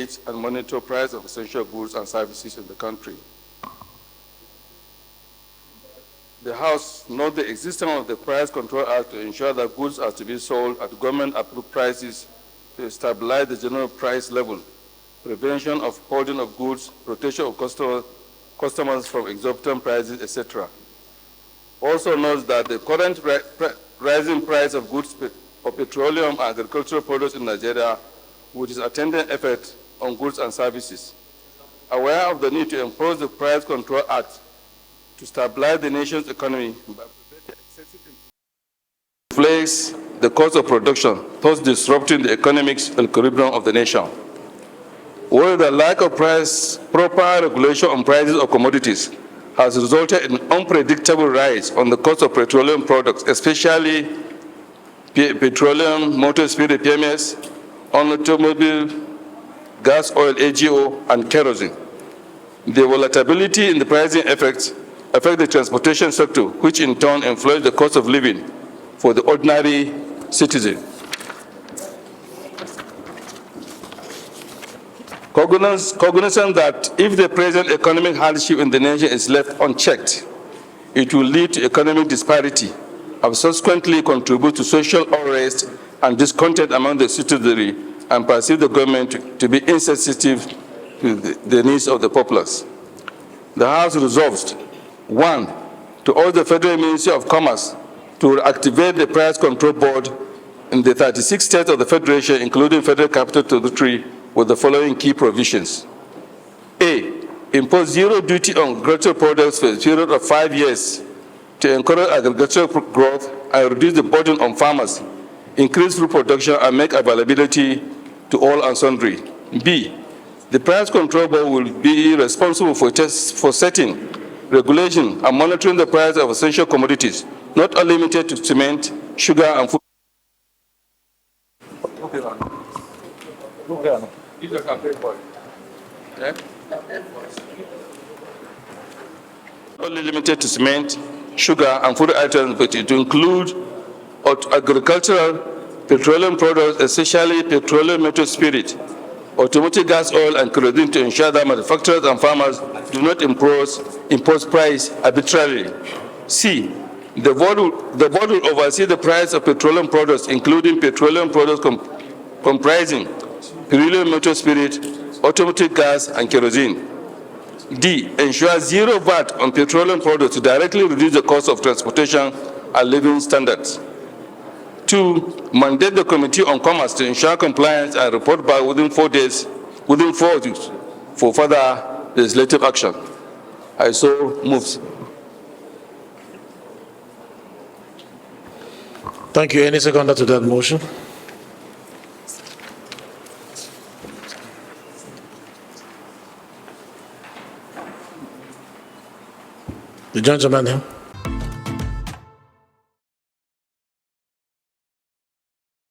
gauge and monitor price of essential goods and services in the country. The House notes the existence of the Price Control Act to ensure that goods are to be sold at government-approved prices to stabilize the general price level, prevention of holding of goods, protection of customers from exorbitant prices, etc. Also notes that the current rising price of goods of petroleum and agricultural products in Nigeria, with its attendant effect on goods and services. Aware of the need to impose the Price Control Act to stabilize the nation's economy by preventing excessive inflation, the cost of production, thus disrupting the economic equilibrium of the nation. Where the lack of proper regulation on prices of commodities has resulted in unpredictable rise on the cost of petroleum products, especially petroleum, motor spirit PMS, automobile, gas oil AGO, and kerosene. The volatility in the pricing affect the transportation sector, which in turn influence the cost of living for the ordinary citizen. Cognizant that if the present economic hardship in the nation is left unchecked, it will lead to economic disparity and subsequently contribute to social unrest and discontent among the citizenry, and perceive the government to be insensitive to the needs of the populace. The House resolves, 1, to urge the Federal Ministry of Commerce to activate the Price Control Board in the 36 states of the Federation, including Federal Capital Territory, with the following key provisions. A, impose zero duty on agricultural products for a period of 5 years to encourage agricultural growth and reduce the burden on farmers, increase food production, and make availability to all and sundry. B, the Price Control Board will be responsible for setting, regulation, and monitoring the price of essential commodities, not limited to cement, sugar, and food. Only limited to cement, sugar, and food items, but it includes agricultural, petroleum products, especially petroleum motor spirit, automotive gas oil, and kerosene, to ensure that manufacturers and farmers do not impose price arbitrarily. C, the board will oversee the price of petroleum products, including petroleum products comprising petroleum motor spirit, automotive gas, and kerosene. D, ensure zero VAT on petroleum products to directly reduce the cost of transportation and living standards. 2, mandate the Committee on Commerce to ensure compliance and report back within 4 days for further legislative action. I so move. Thank you. Any seconder to that motion? The gentleman here.